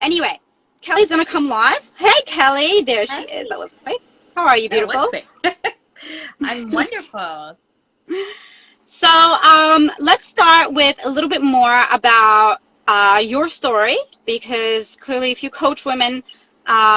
Anyway, Kelly's going to come live. Hey, Kelly. There she is. That Hey, was quick. How are you, that was beautiful? quick. I'm wonderful. So let's start with a little bit more about your story, because clearly if you coach women,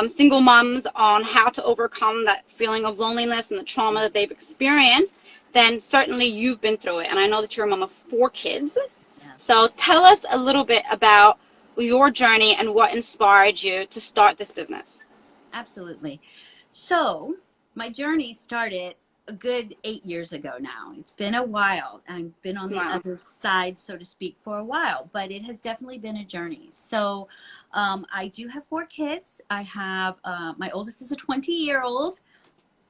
single moms, on how to overcome that feeling of loneliness and the trauma that they've experienced, then certainly you've been through it. And I know that you're a mom of 4 kids. Yes, So tell us a little bit about your journey and what inspired you to start this business. absolutely. So, my journey started a good 8 years ago now. It's been a while. I've been on the Wow. other side, so to speak, for a while, but it has definitely been a journey. So, I do have 4 kids. I have my oldest is a 20-year-old.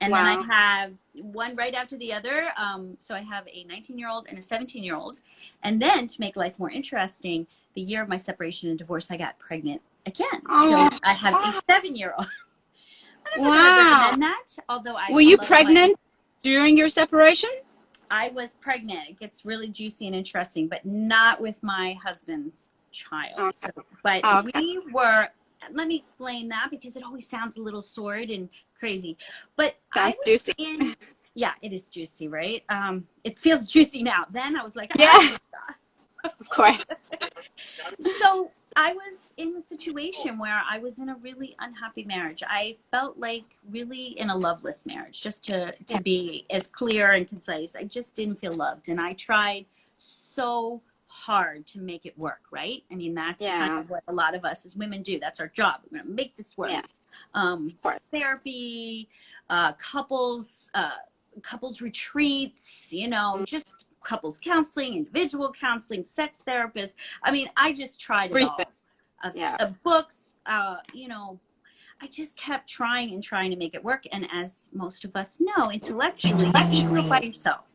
And then I Wow. have one right after the other. So I have a 19-year-old and a 17-year-old. And then to make life more interesting, the year of my separation and divorce, I got pregnant again. Oh, So I have a wow. 7-year-old. I don't know that I'd Wow. recommend that, although Were I you love my, pregnant during your separation? I was pregnant. It gets really juicy and interesting, but not with my husband's child. Okay. So, but Okay. we were, let me explain that because it always sounds a little sordid and crazy. But I Sounds was juicy. in, yeah, it is juicy, right? It feels juicy now. Then I was like, Yeah, ah. of course. So I was in a situation where I was in a really unhappy marriage. I felt like really in a loveless marriage, just Yeah. to be as clear and concise. I just didn't feel loved. And I tried so hard to make it work, right? I mean, that's kind Yeah. of what a lot of us as women do. That's our job. We're going to make this work. Yeah. Of course. Therapy, couples, couples retreats, just couples counseling, individual counseling, sex therapists. I mean, I just tried it Everything. all. Yeah. Books, I just kept trying and trying to make it work. And as most of us know, intellectually, you can't do it by yourself.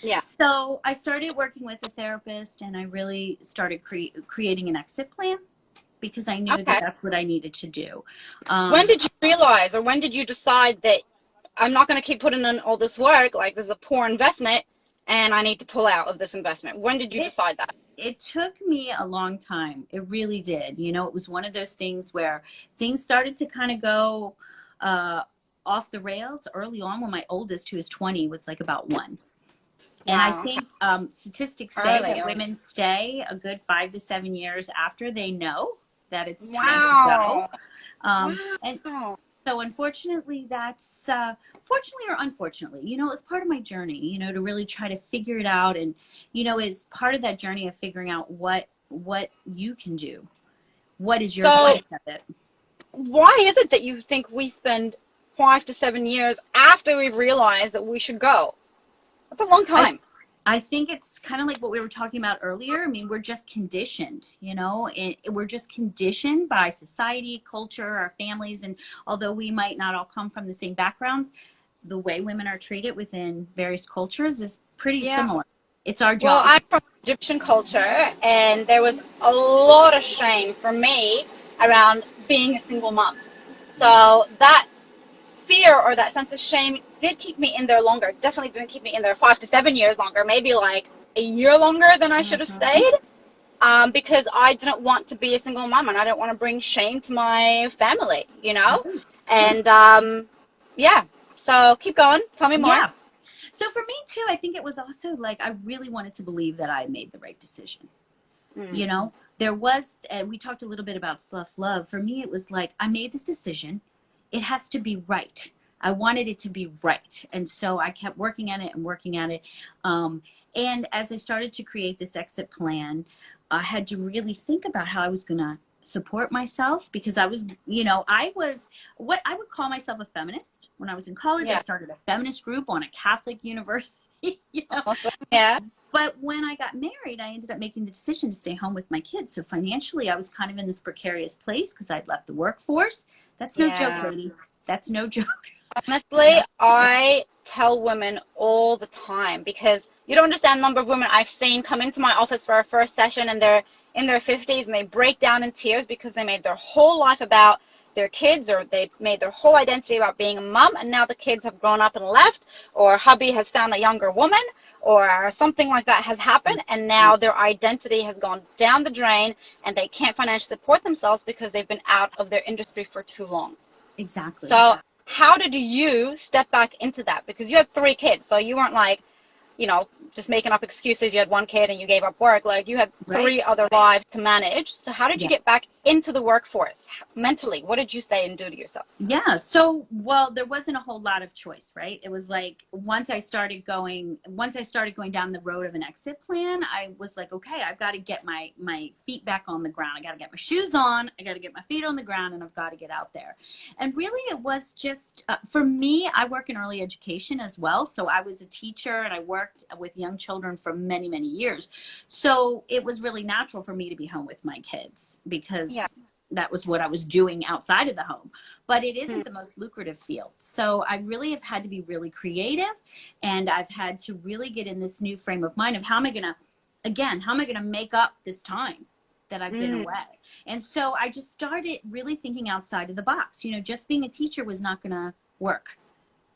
Yeah. So I started working with a therapist and I really started creating an exit plan because I knew that Okay. that's what I needed to do. When Um, did you realize, or when did you decide that I'm not going to keep putting in all this work, like this is a poor investment, and I need to pull out of this investment? When did you it decide that? it took me a long time. It really did. It was one of those things where things started to kind of go uh, off the rails early on when my oldest, who is 20, was like about 1. And I Wow. Okay. think statistics say Early. that women stay a good 5 to 7 years after they know that it's time to go. Wow. And Wow. so unfortunately, that's fortunately or unfortunately, it's part of my journey, to really try to figure it out. And, it's part of that journey of figuring out what you can do. What is your So piece of it? why is it that you think we spend 5 to 7 years after we've realized that we should go? That's a long I time. I think it's kind of like what we were talking about earlier. I mean, we're just conditioned, and we're just conditioned by society, culture, our families. And although we might not all come from the same backgrounds, the way women are treated within various cultures is pretty Yeah. similar. It's our Well, job. I'm from Egyptian culture, and there was a lot of shame for me around being a single mom. Yeah. So that fear or that sense of shame did keep me in there longer. Definitely didn't keep me in there 5 to 7 years longer, maybe like a year longer than I should have Hmm. stayed, because I didn't want to be a single mom and I didn't want to bring shame to my family, you know? Right. Right. And yeah, so keep going. Tell me more. Yeah. So for me too, I think it was also like I really wanted to believe that I made the right decision. Mm. There was, and we talked a little bit about self love. For me, it was like I made this decision. It has to be right. I wanted it to be right. And so I kept working at it and working at it. Um, and as I started to create this exit plan, I had to really think about how I was going to support myself because I was what I would call myself a feminist. When I was in college, I Yeah. started a feminist group on a Catholic university. Awesome. Yeah. But when I got married, I ended up making the decision to stay home with my kids. So financially, I was kind of in this precarious place because I'd left the workforce. That's no joke, Yeah. ladies. That's no joke. Honestly, I tell women all the time, because you don't understand the number of women I've seen come into my office for a first session and they're in their 50s and they break down in tears because they made their whole life about their kids, or they made their whole identity about being a mom, and now the kids have grown up and left, or hubby has found a younger woman, or something like that has happened, and now their identity has gone down the drain, and they can't financially support themselves because they've been out of their industry for too long. Exactly. So how did you step back into that? Because you had 3 kids, so you weren't like, you know, just making up excuses. You had 1 kid and you gave up work. Like, you had 3 other lives to manage. So how did you get back into the workforce mentally? What did you say and do to yourself? Yeah. So, well, there wasn't a whole lot of choice, right? It was like, once I started going down the road of an exit plan, I was like, okay, I've got to get my feet back on the ground. I got to get my shoes on. I got to get my feet on the ground, and I've got to get out there. And really, it was just, for me, I work in early education as well. So I was a teacher, and I worked with young children for many, many years. So it was really natural for me to be home with my kids, because that was what I was doing outside of the home. But it isn't the most lucrative field. So I really have had to be really creative, and I've had to really get in this new frame of mind of how am I going to make up this time that I've been away. And so I just started really thinking outside of the box. You know, just being a teacher was not going to work.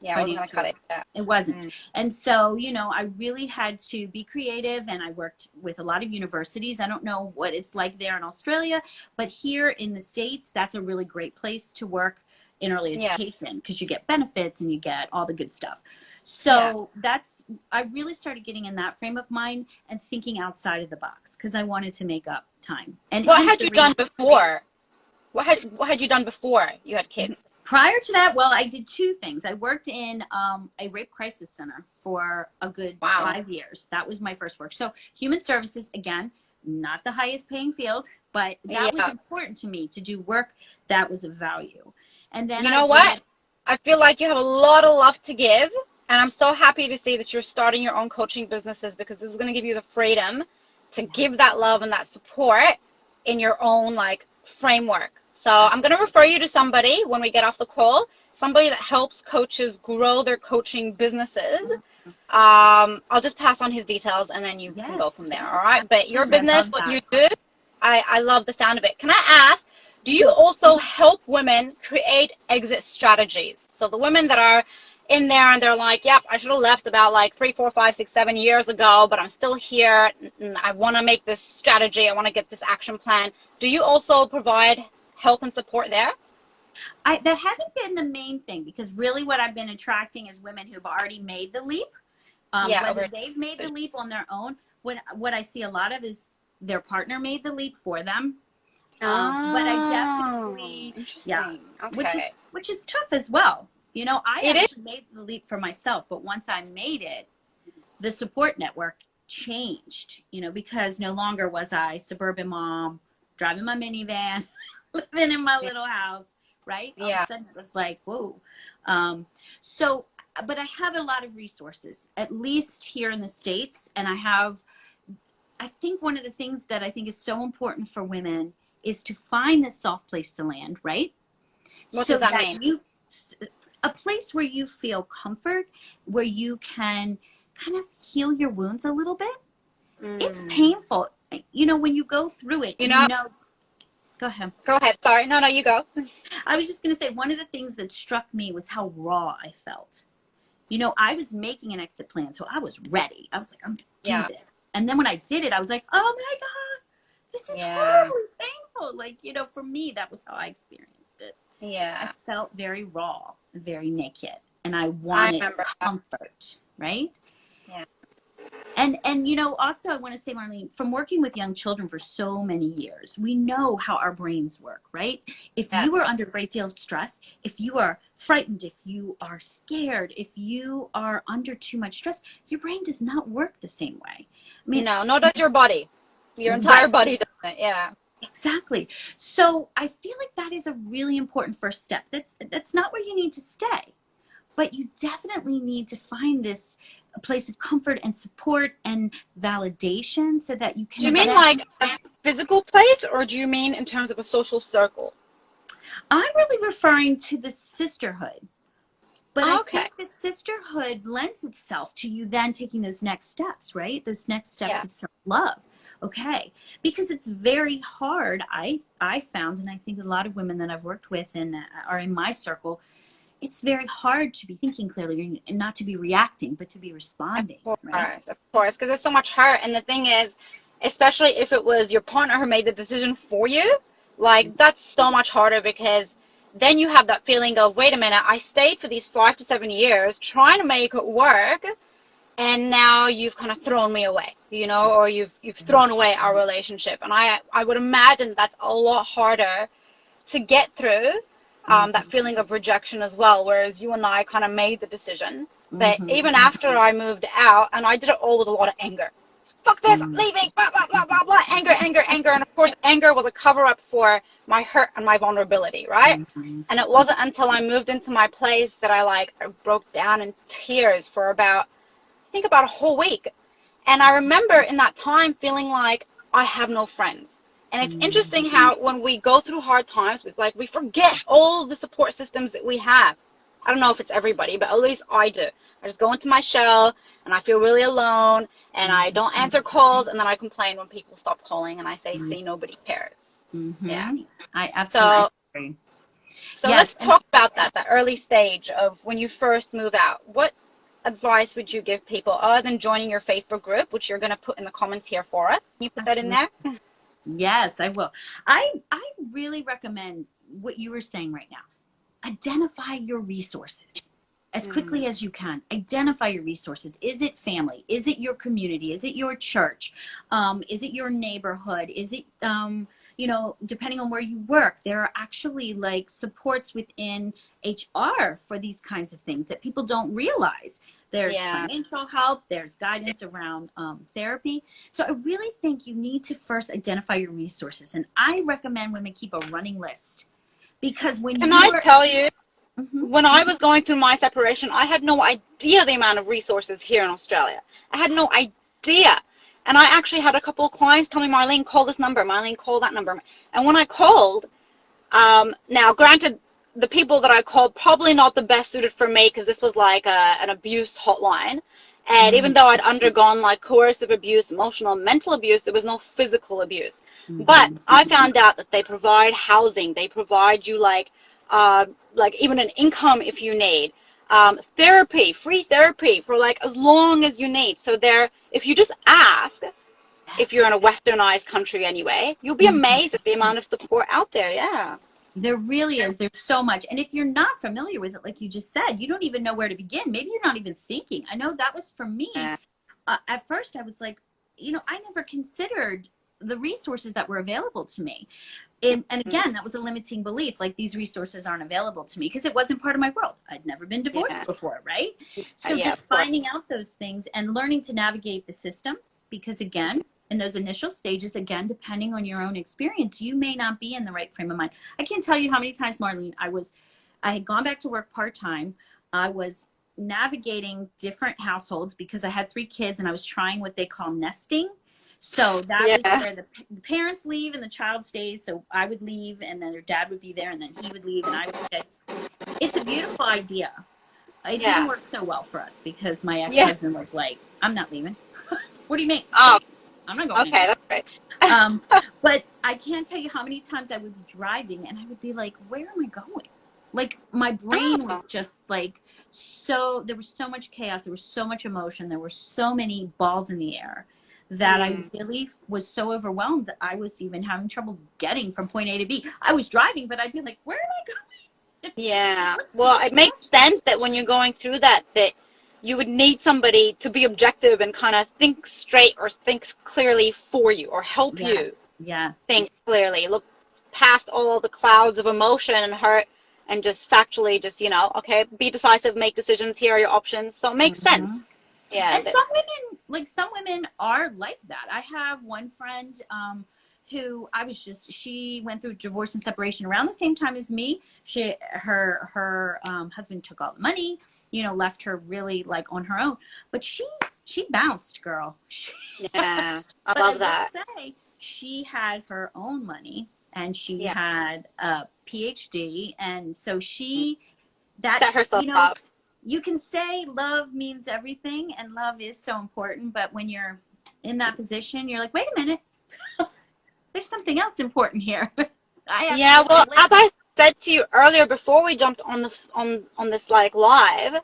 Yeah, I wasn't going to cut it. Yeah. It wasn't. And so, you know, I really had to be creative, and I worked with a lot of universities. I don't know what it's like there in Australia, but here in the States, that's a really great place to work in early education, because you get benefits and you get all the good stuff. So I really started getting in that frame of mind and thinking outside of the box, because I wanted to make up time. And what had you done before? What had you done before you had kids? Prior to that, well, I did 2 things. I worked in a rape crisis center for a good 5 years. That was my first work. So human services, again, not the highest paying field, but that was important to me, to do work that was of value. And then, you know what? I feel like you have a lot of love to give, and I'm so happy to see that you're starting your own coaching businesses, because this is going to give you the freedom to give that love and that support in your own like framework. So I'm going to refer you to somebody when we get off the call, somebody that helps coaches grow their coaching businesses. I'll just pass on his details, and then you can go from there. All right. But your business, what you do, I love the sound of it. Can I ask, do you also help women create exit strategies? So the women that are in there and they're like, yep, I should have left about like 3, 4, 5, 6, 7 years ago, but I'm still here. And I want to make this strategy. I want to get this action plan. Do you also provide help and support there? That hasn't been the main thing, because really what I've been attracting is women who've already made the leap. Whether they've made the leap on their own, what I see a lot of is their partner made the leap for them. But I definitely, which is tough as well. You know, I actually made the leap for myself, but once I made it, the support network changed, you know, because no longer was I suburban mom, driving my minivan, living in my little house, right? All of a sudden it was like, whoa. But I have a lot of resources, at least here in the States. And I think one of the things that I think is so important for women is to find this soft place to land, right? What does that mean? A place where you feel comfort, where you can kind of heal your wounds a little bit. It's painful. You know, when you go through it, you know. Go ahead. Go ahead. Sorry. No, you go. I was just going to say, one of the things that struck me was how raw I felt. You know, I was making an exit plan, so I was ready. I was like, I'm doing this. And then when I did it, I was like, oh my God, this is horribly painful. Like, you know, for me, that was how I experienced it. Yeah. I felt very raw, very naked, and I wanted comfort, right? Yeah. And you know, also I want to say, Marlene, from working with young children for so many years, we know how our brains work, right? If you are under a great deal of stress, if you are frightened, if you are scared, if you are under too much stress, your brain does not work the same way. I mean, no, does your body. Your entire body doesn't. Yeah. Exactly. So I feel like that is a really important first step. That's not where you need to stay, but you definitely need to find this place of comfort and support and validation so that you can. Do you mean like a physical place, or do you mean in terms of a social circle? I'm really referring to the sisterhood. But I think the sisterhood lends itself to you then taking those next steps, right? Those next steps of self-love. okay, because it's very hard. I found, and I think a lot of women that I've worked with and are in my circle, it's very hard to be thinking clearly and not to be reacting, but to be responding, right? Of course, because there's so much hurt. And the thing is, especially if it was your partner who made the decision for you, like that's so much harder because then you have that feeling of, wait a minute, I stayed for these 5 to 7 years trying to make it work, and now you've kind of thrown me away, you know, or you've thrown away our relationship. And I would imagine that's a lot harder to get through, that feeling of rejection as well, whereas you and I kind of made the decision. But even after I moved out, and I did it all with a lot of anger. Fuck this, I'm leaving, blah, blah, blah, blah, blah, anger, anger, anger. And of course, anger was a cover-up for my hurt and my vulnerability, right? And it wasn't until I moved into my place that I broke down in tears for about a whole week. And I remember in that time feeling like I have no friends. And it's interesting how when we go through hard times, we forget all the support systems that we have. I don't know if it's everybody, but at least I do. I just go into my shell and I feel really alone and I don't answer calls, and then I complain when people stop calling and I say, see, nobody cares. Yeah. I absolutely agree. So let's talk about that early stage of when you first move out. What advice would you give people other than joining your Facebook group, which you're going to put in the comments here for us? Can you put that in there? Yes, I will. I really recommend what you were saying right now. Identify your resources as quickly as you can. Identify your resources. Is it family? Is it your community? Is it your church? Is it your neighborhood? Is it, depending on where you work, there are actually like supports within HR for these kinds of things that people don't realize. There's financial help. There's guidance around therapy. So I really think you need to first identify your resources. And I recommend women keep a running list. Because when tell you, when I was going through my separation, I had no idea the amount of resources here in Australia. I had no idea. And I actually had a couple of clients tell me, Marlene, call this number. Marlene, call that number. And when I called, now granted, the people that I called probably not the best suited for me because this was like an abuse hotline. And even though I'd undergone like coercive abuse, emotional, mental abuse, there was no physical abuse. But I found out that they provide housing. They provide you like even an income if you need, therapy, free therapy for like as long as you need. So if you just ask, if you're in a westernized country anyway, you'll be amazed at the amount of support out there. Yeah. There really is. There's so much. And if you're not familiar with it, like you just said, you don't even know where to begin. Maybe you're not even thinking. I know that was for me. At first I was like, I never considered the resources that were available to me. And again, that was a limiting belief. Like these resources aren't available to me because it wasn't part of my world. I'd never been divorced before, right? So just finding out those things and learning to navigate the systems, because again, in those initial stages, again, depending on your own experience, you may not be in the right frame of mind. I can't tell you how many times, Marlene, I had gone back to work part-time. I was navigating different households because I had 3 kids and I was trying what they call nesting. So that was where the parents leave and the child stays. So I would leave and then their dad would be there and then he would leave and I would stay. It's a beautiful idea. It didn't work so well for us because my ex-husband was like, I'm not leaving. What do you mean? Oh, I'm not going. Okay, that's right. But I can't tell you how many times I would be driving and I would be like, where am I going? Like my brain was just like, there was so much chaos. There was so much emotion. There were so many balls in the air that I really was so overwhelmed that I was even having trouble getting from point A to B. I was driving, but I'd be like, where am I going? Yeah. Well, it makes sense that when you're going through that you would need somebody to be objective and kind of think straight or think clearly for you or help you think clearly. Look past all the clouds of emotion and hurt and just factually okay, be decisive, make decisions, here are your options. So it makes sense. Yeah. And some women are like that. I have one friend who she went through divorce and separation around the same time as me. Her husband took all the money, left her really like on her own. But she bounced, girl. Yeah, I love that. Say she had her own money and she had a PhD, and so she set herself up. You can say love means everything and love is so important, but when you're in that position, you're like, wait a minute, there's something else important here. I have Yeah, to well, get as laid. I said to you earlier before we jumped on the on this like live,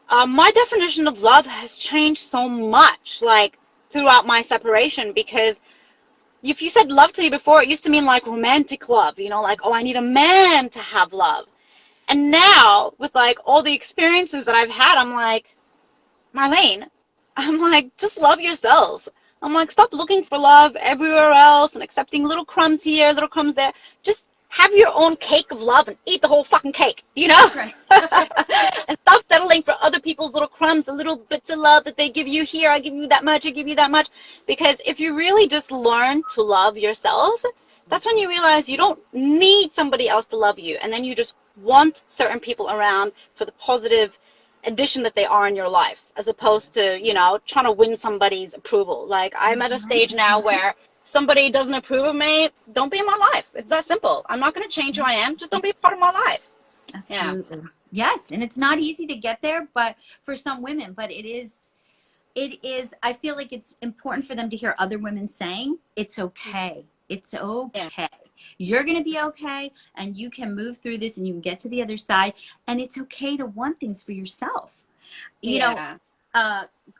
my definition of love has changed so much, like throughout my separation, because if you said love to me before, it used to mean like romantic love, you know, like, oh, I need a man to have love. And now, with like all the experiences that I've had, I'm like, Marlene, I'm like, just love yourself. I'm like, stop looking for love everywhere else and accepting little crumbs here, little crumbs there. Just have your own cake of love and eat the whole fucking cake, you know? That's right. And stop settling for other people's little crumbs, the little bits of love that they give you here. I give you that much, I give you that much. Because if you really just learn to love yourself, that's when you realize you don't need somebody else to love you. And then you just want certain people around for the positive addition that they are in your life, as opposed to, you know, trying to win somebody's approval. Like, I'm at a stage now where somebody doesn't approve of me, don't be in my life. It's that simple. I'm not going to change who I am. Just don't be a part of my life. Yeah. Absolutely. Yes. And it's not easy to get there, but for some women, but it is, I feel like it's important for them to hear other women saying, it's okay. It's Yeah. okay. You're going to be okay, and you can move through this, and you can get to the other side. And it's okay to want things for yourself. You know,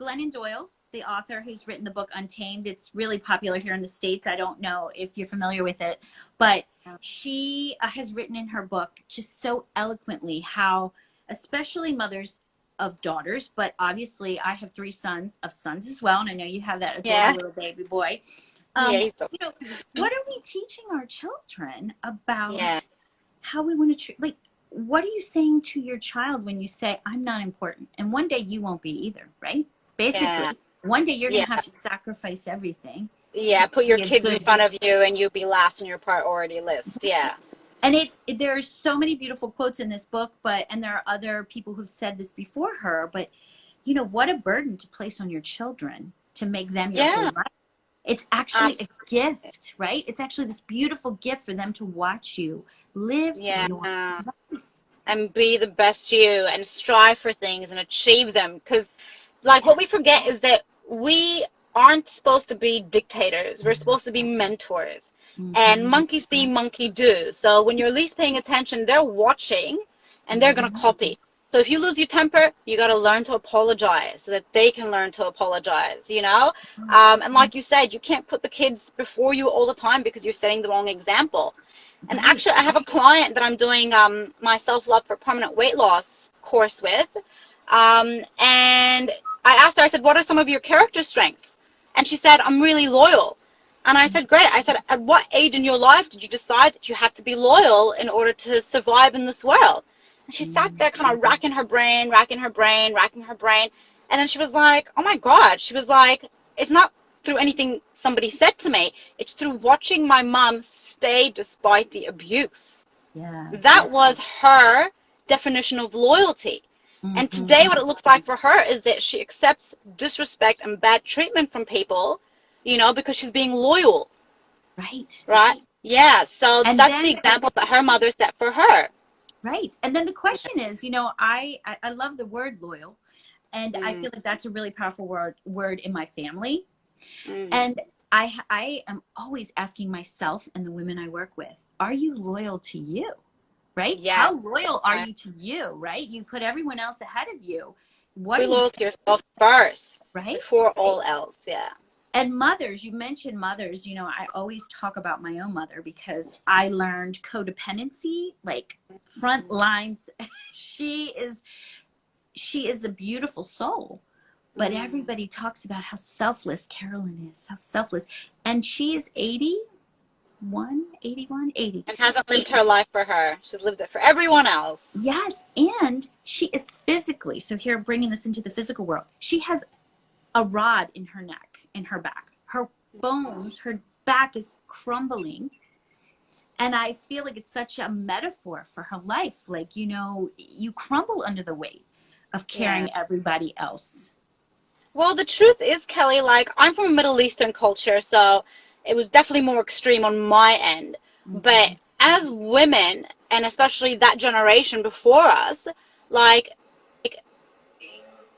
Glennon Doyle, the author who's written the book Untamed, it's really popular here in the States. I don't know if you're familiar with it, but she has written in her book just so eloquently how, especially mothers of daughters, but obviously I have 3 sons of sons as well, and I know you have that adorable little baby boy. Yeah. You know, what are we teaching our children about Yeah. how we want to treat, like, what are you saying to your child when you say, I'm not important? And one day you won't be either, right? Basically, Yeah. one day you're going Yeah. to have to sacrifice everything. Yeah. Put your Be a kids in good, front of you and you'll be last on your priority list. Yeah. and there's so many beautiful quotes in this book, and there are other people who've said this before her, but you know, what a burden to place on your children to make them your whole Yeah. life. It's actually a gift, right? It's actually this beautiful gift for them to watch you live Yeah. your life. And be the best you and strive for things and achieve them. Because, like, what we forget is that we aren't supposed to be dictators. We're supposed to be mentors. And Mm-hmm. monkey see, monkey do. So when you're least paying attention, they're watching and they're going to copy. So if you lose your temper, you got to learn to apologize so that they can learn to apologize, you know? And like you said, you can't put the kids before you all the time because you're setting the wrong example. And Right. actually, I have a client that I'm doing my self-love for permanent weight loss course with. And I asked her, I said, what are some of your character strengths? And she said, I'm really loyal. And I said, great. I said, at what age in your life did you decide that you had to be loyal in order to survive in this world? And she sat there kind of racking her brain, racking her brain, racking her brain. And then she was like, oh my God. She was like, it's not through anything somebody said to me. It's through watching my mom stay despite the abuse. Yes. That was her definition of loyalty. And today what it looks like for her is that she accepts disrespect and bad treatment from people, you know, because she's being loyal. Right. Right? Yeah. So And that's the then, example that her mother set for her. right. And then the question is, you know, I love the word loyal, and I feel like that's a really powerful word in my family. And I am always asking myself and the women I work with, are you loyal to you? Right? Yeah. How loyal are you to you? Right? You put everyone else ahead of you. What Be are you loyal saying? to yourself first, Right? before all else. Yeah. And mothers, you mentioned mothers, you know, I always talk about my own mother because I learned codependency, like front lines. She is a beautiful soul, but everybody talks about how selfless Carolyn is, how selfless. And she is 81, 81, 80. And hasn't lived her life for her. She's lived it for everyone else. Yes. And she is physically, so here bringing this into the physical world, she has a rod in her neck, in her back. Her bones, her back is crumbling. And I feel like it's such a metaphor for her life. Like, you know, you crumble under the weight of carrying everybody else. Well, the truth is, Kelly, like, I'm from a Middle Eastern culture, so it was definitely more extreme on my end. But as women, and especially that generation before us, like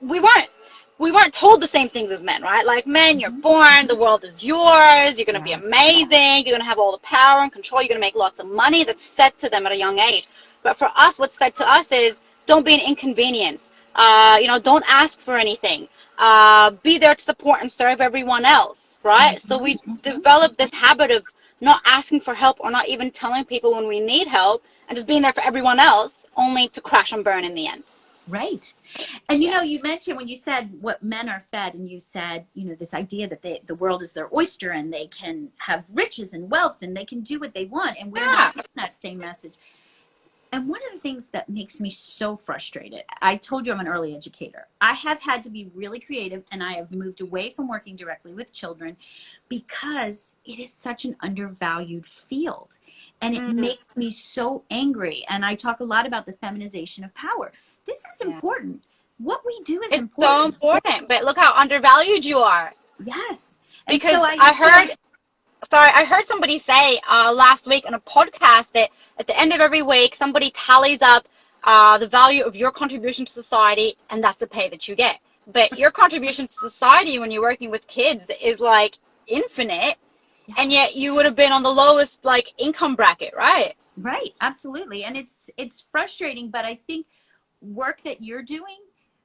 we weren't we weren't told the same things as men, right? Like, men, you're Mhm. born, the world is yours, you're going to be Yes. amazing, you're going to have all the power and control, you're going to make lots of money. That's fed to them at a young age. But for us, what's fed to us is don't be an inconvenience. Don't ask for anything. Be there to support and serve everyone else, right? So Mhm. we Mhm. develop this habit of not asking for help or not even telling people when we need help and just being there for everyone else, only to crash and burn in the end. Right. And Yeah. you mentioned when you said what men are fed, and you said, this idea that the world is their oyster and they can have riches and wealth and they can do what they want, and we're not Yeah. getting that same message. And one of the things that makes me so frustrated, I told you I'm an early educator. I have had to be really creative, and I have moved away from working directly with children because it is such an undervalued field. And it Mm, makes me so angry. And I talk a lot about the feminization of power. This is yeah. important. What we do is It's so important. important, but look how undervalued you are. Yes. And so Because I have to, I heard somebody say last week on a podcast that at the end of every week, somebody tallies up the value of your contribution to society, and that's the pay that you get. But your contribution to society when you're working with kids is like infinite, and yes. yet you would have been on the lowest like income bracket, right? Right, absolutely. And it's frustrating, but I think work that you're doing,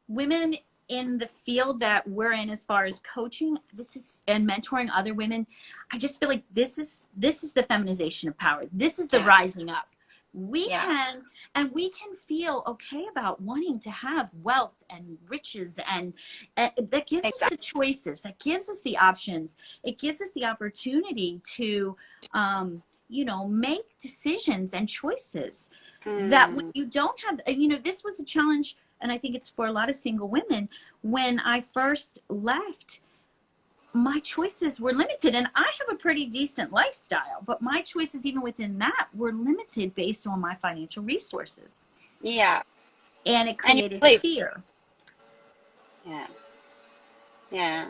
women in the field that we're in as far as coaching, this is and mentoring other women, I just feel like this is the feminization of power. This is the Yeah, rising up. We yeah, can and we can feel okay about wanting to have wealth and riches, and that gives us the exactly. choices, that gives us the options. It gives us the opportunity to make decisions and choices that when Mm, you don't have, this was a challenge, and I think it's for a lot of single women. When I first left, my choices were limited, and I have a pretty decent lifestyle, but my choices, even within that, were limited based on my financial resources. yeah, And it and you created leave. fear. Yeah, yeah.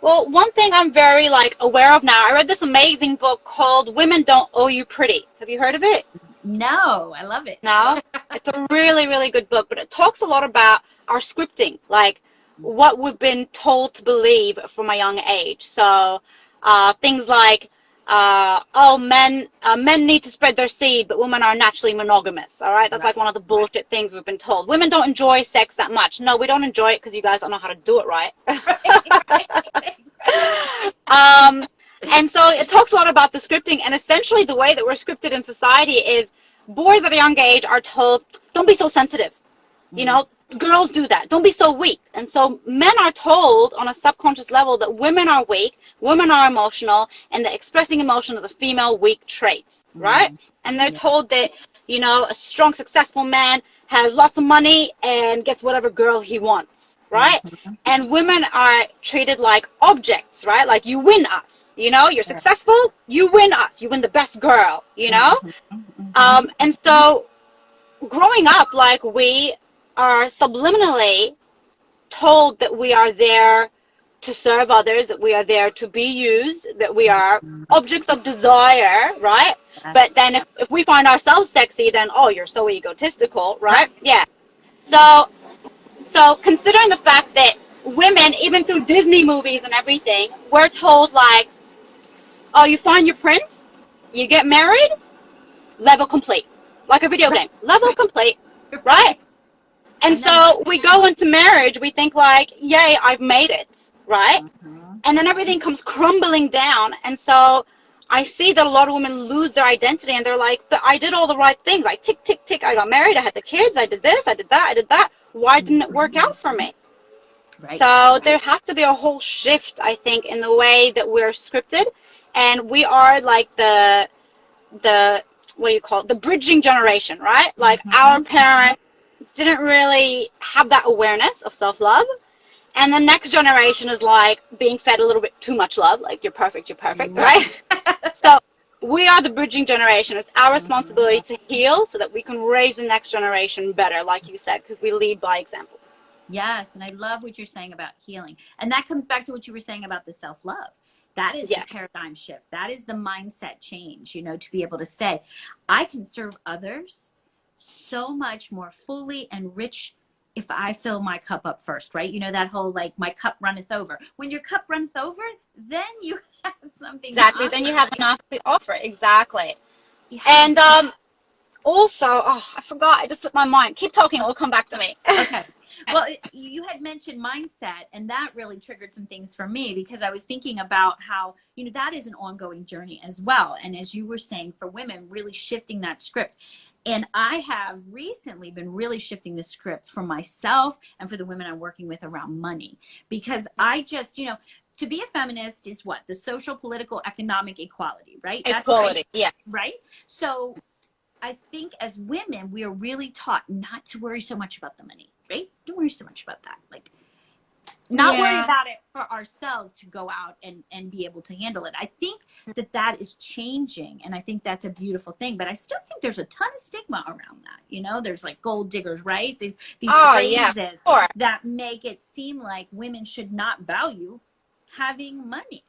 Well, one thing I'm very like aware of now, I read this amazing book called Women Don't Owe You Pretty. Have you heard of it? No, I love it. No? It's a really, really good book, but it talks a lot about our scripting, like what we've been told to believe from a young age. So, things like, men need to spread their seed, but women are naturally monogamous. All right, that's like Right. one of the bullshit things we've been told. Women don't enjoy sex that much. No, we don't enjoy it because you guys don't know how to do it right. Right. Um, and so it talks a lot about the scripting, and essentially the way that we're scripted in society is boys at a young age are told, don't be so sensitive. You Mm, know, girls do that. Don't be so weak. And so men are told on a subconscious level that women are weak, women are emotional, and that expressing emotion is a female weak trait, right? mm, And they're yeah. told that, a strong, successful man has lots of money and gets whatever girl he wants, right? Mhm. And women are treated like objects, right? Like you win us, you're Yes. successful, you win us, you win the best girl. Mhm. Mhm. And so growing up, like we are subliminally told that we are there to serve others, that we are there to be used, that we are Mhm. objects of desire, right? But Yes. then if we find ourselves sexy, then, oh, you're so egotistical, right? Yeah. So considering the fact that women, even through Disney movies and everything, we're told like, oh, you find your prince, you get married, level complete. Like a video game. Level complete, right? Right. And And then so we go into marriage, we think like, yay, I've made it, right? Mhm. And then everything comes crumbling down. And so I see that a lot of women lose their identity and they're like, but I did all the right things. Like, tick, tick, tick. I got married. I had the kids. I did this. I did that. I did that. Why didn't it work Mhm. out for me? Right. So there has to be a whole shift, I think, in the way that we're scripted. And we are like the what do you call it? The bridging generation, right? Like our Mhm. parents didn't really have that awareness of self-love. And the next generation is like being fed a little bit too much love, like you're perfect, Right. right? So we are the bridging generation. It's our Mhm. responsibility to heal so that we can raise the next generation better, like you said, because we lead by example. Yes, and I love what you're saying about healing. And that comes back to what you were saying about the self-love. That is the Yeah. paradigm shift. That is the mindset change, to be able to say, I can serve others so much more fully and rich if I fill my cup up first, right? You know, that whole like, my cup runneth over. When your cup runneth over, then you have something to Exactly. Then you offer, have right? enough to offer. Exactly. And Yes. also, oh, I forgot. It just slipped my mind. Keep talking. It will come back to me. Okay. Well, you had mentioned mindset, and that really triggered some things for me because I was thinking about how, you know, that is an ongoing journey as well. And as you were saying, for women, really shifting that script. And I have recently been really shifting the script for myself and for the women I'm working with around money because I just, you know, to be a feminist is what? The social, political, economic equality, right? That's Equality. Yeah. right. So I think as women, we are really taught not to worry so much about the money, right? Don't worry so much about that. Like, not worry Yeah. about it for ourselves to go out and be able to handle it. I think that that is changing. And I think that's a beautiful thing. But I still think there's a ton of stigma around that. You know, there's like gold diggers, right? These Oh, yeah. phrases Sure. that make it seem like women should not value having money.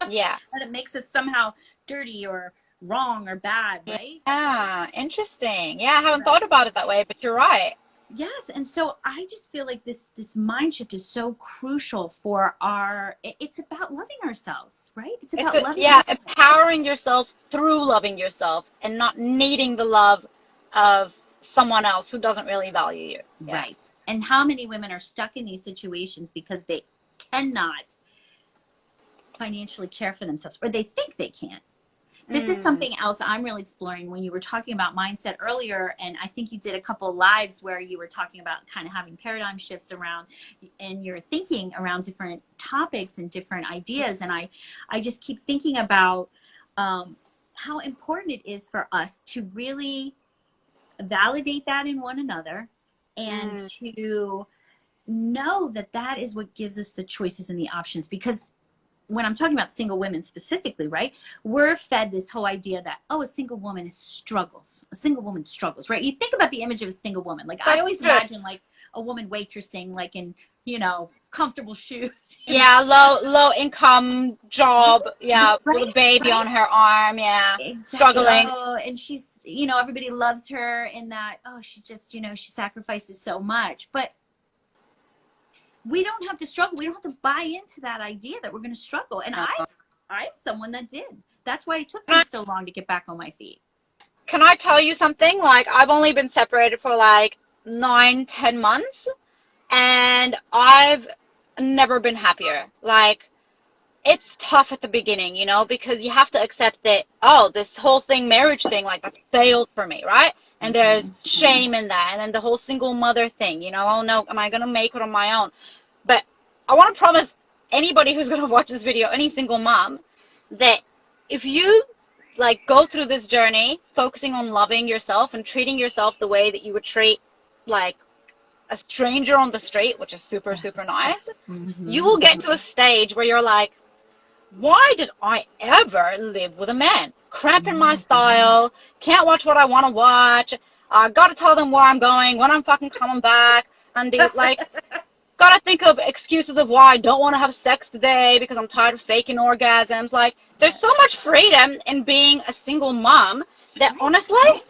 Yeah. And it makes us somehow dirty or wrong or bad, right? Yeah. Interesting. Yeah, I haven't thought Right. about it that way, but you're right. Yes, and so I just feel like this mind shift is so crucial for it's about loving ourselves, right? It's about loving Yeah, ourselves. empowering yourself through loving yourself and not needing the love of someone else who doesn't really value you. Yeah. Right. And how many women are stuck in these situations because they cannot financially care for themselves or they think they can't. This is Mm. something else I'm really exploring when you were talking about mindset earlier. And I think you did a couple of lives where you were talking about kind of having paradigm shifts around and your thinking around different topics and different ideas. And I just keep thinking about how important it is for us to really validate that in one another and Mm. to know that that is what gives us the choices and the options. Because when I'm talking about single women specifically, right, we're fed this whole idea that, oh, a single woman struggles. A single woman struggles, right? You think about the image of a single woman. Like, I That's always true. imagine like a woman waitressing, like in, you know, comfortable shoes, you know, Yeah, low income job. Yeah, with a right? baby Right? on her arm. Yeah, Exactly. struggling. Oh, and she's, you know, everybody loves her in that, oh, she just, you know, she sacrifices so much. But we don't have to struggle. We don't have to buy into that idea that we're going to struggle. And No. I'm someone that did. That's why it took Can me I, so long to get back on my feet. can I tell you something? Like, I've only been separated for like 9, 10 months, and I've never been happier. Like, it's tough at the beginning, because you have to accept that, oh, this whole thing, marriage thing, like that's failed for me, right? And there's Mm-hmm. shame in that. And then the whole single mother thing, oh no, am I going to make it on my own? But I want to promise anybody who's going to watch this video, any single mom, that if you like go through this journey, focusing on loving yourself and treating yourself the way that you would treat like a stranger on the street, which is super, super nice, you Mm-hmm. will get to a stage where you're like, why did I ever live with a man? Cramping my Yes. style, can't watch what I want to watch, gotta tell them where I'm going, when I'm fucking coming back, and like, gotta think of excuses of why I don't want to have sex today because I'm tired of faking orgasms. Like, there's so much freedom in being a single mom that Right. honestly,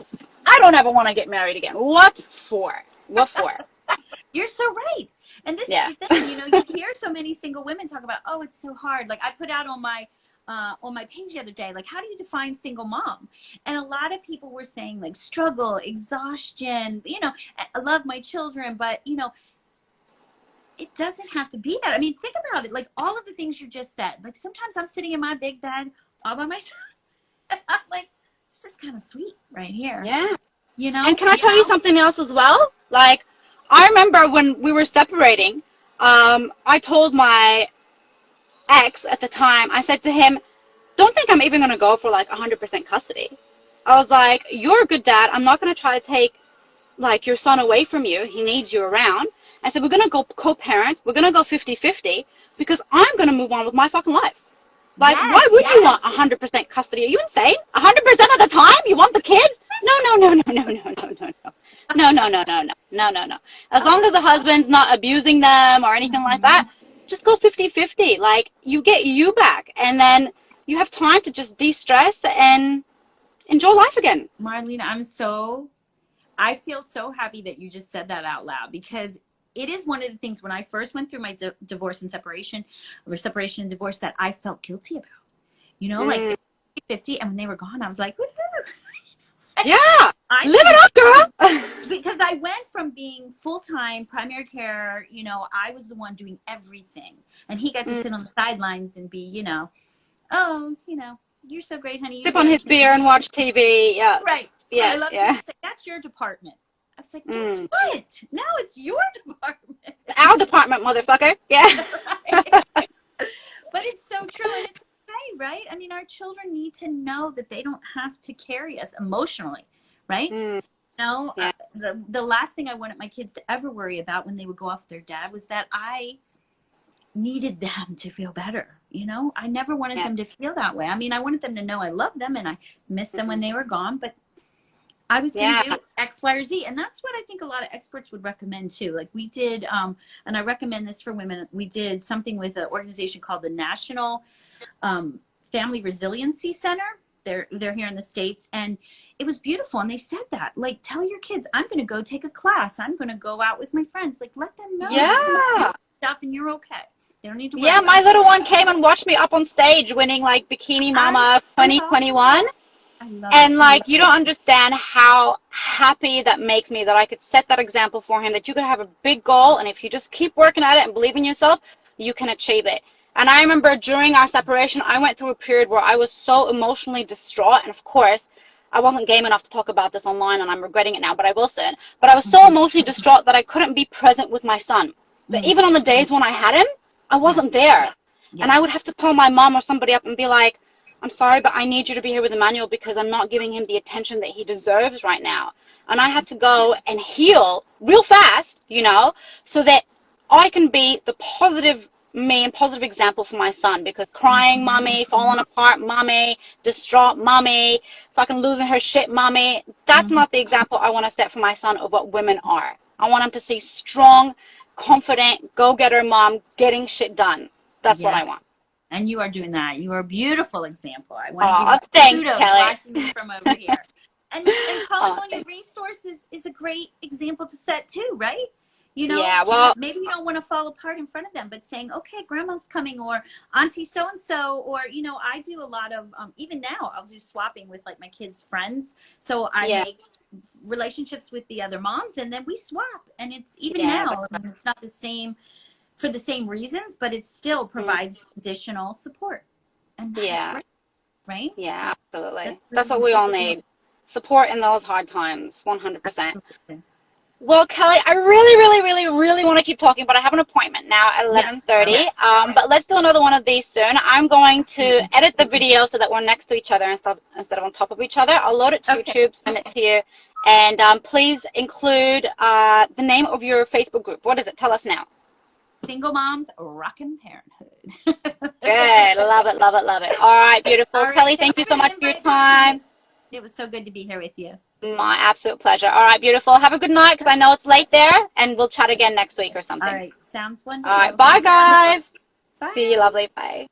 I don't ever want to get married again. What for? What for? You're so right. And this is Yeah. the thing, you know, you hear so many single women talk about, oh, it's so hard. Like I put out on my page the other day, like, how do you define single mom? And a lot of people were saying like struggle, exhaustion, you know, I love my children, but you know, it doesn't have to be that. I mean, think about it. Like all of the things you just said, like sometimes I'm sitting in my big bed all by myself. And I'm like, this is kind of sweet right here. Yeah. You And know? can I tell you something else as well? Like, I remember when we were separating, I told my ex at the time, I said to him, don't think I'm even going to go for like 100% custody. I was like, you're a good dad. I'm not going to try to take like your son away from you. He needs you around. I said, we're going to go co-parent. We're going to go 50-50 because I'm going to move on with my fucking life. Like, why Yes. would you want 100% custody? Are you insane? 100% of the time you want the kids? No, no, no, no, no, no, no, no, no. No, no, no, no, no, no, no, no. As long as the husband's not abusing them or anything like Mhm. that, just go 50-50. Like, you get you back, and then you have time to just de-stress and enjoy life again. Marlene, I feel so happy that you just said that out loud because it is one of the things when I first went through my divorce and separation, or separation and divorce, that I felt guilty about. You know, like 50, and when they were gone, I was like, woohoo! Yeah, live it up, girl. Because I went from being full-time primary care, you know, I was the one doing everything. And he got to sit on the sidelines and be, you know, oh, you know, you're so great, honey. Sip on his beer and watch TV. Yeah. Right. Yeah. I love to say, that's your department. I was like, guess what? Now it's your department. It's our department, motherfucker. Yeah. But it's so true, and it's okay, right? I mean, our children need to know that they don't have to carry us emotionally, right? No, yeah. The last thing I wanted my kids to ever worry about when they would go off with their dad was that I needed them to feel better. You know, I never wanted them to feel that way. I mean, I wanted them to know I loved them and I missed them when they were gone, but I was going to do X, Y, or Z. And that's what I think a lot of experts would recommend too. Like we did, and I recommend this for women, we did something with an organization called the National Family Resiliency Center. They're here in the States, and it was beautiful. And they said that, like, tell your kids, I'm going to go take a class. I'm going to go out with my friends. Like, let them know stuff and you're okay. They don't need to worry about my little one came and watched me up on stage winning like Bikini Mama 2021. And like, you don't understand how happy that makes me that I could set that example for him, that you could have a big goal, and if you just keep working at it and believe in yourself, you can achieve it. And I remember during our separation, I went through a period where I was so emotionally distraught. And of course, I wasn't game enough to talk about this online, and I'm regretting it now, but I will soon. But I was so emotionally distraught that I couldn't be present with my son. But even on the days when I had him, I wasn't there. And I would have to call my mom or somebody up and be like, I'm sorry, but I need you to be here with Emmanuel because I'm not giving him the attention that he deserves right now. And I had to go and heal real fast, you know, so that I can be the positive me and positive example for my son, because crying mommy, falling apart mommy, distraught mommy, fucking losing her shit mommy, that's not the example I want to set for my son of what women are. I want him to see strong, confident, go-getter mom getting shit done. That's what I want. And you are doing that. You are a beautiful example. I want to give you kudos watching you from over here. And calling on your resources is a great example to set too, right? You know, maybe you don't want to fall apart in front of them, but saying, okay, grandma's coming, or auntie so-and-so, or, you know, I do a lot of, even now, I'll do swapping with like my kids' friends. So I make relationships with the other moms, and then we swap. And it's even now, it's not the same for the same reasons, but it still provides additional support. And that's great, right? Yeah, absolutely. That's what we all need. Support in those hard times, 100%. Absolutely. Well, Kelly, I really want to keep talking, but I have an appointment now at 11:30. But let's do another one of these soon. I'm going to edit the video so that we're next to each other instead of on top of each other. I'll load it to YouTube, send it to you, and please include the name of your Facebook group. What is it? Tell us now. Single Moms Rockin' Parenthood. Good. Love it, love it, love it. All right, beautiful. All right, Kelly, thank you so much for your time. It was so good to be here with you. My absolute pleasure. All right, beautiful. Have a good night, because I know it's late there, and we'll chat again next week or something. All right. Sounds wonderful. All right. Bye, guys. Bye. See you, lovely. Bye.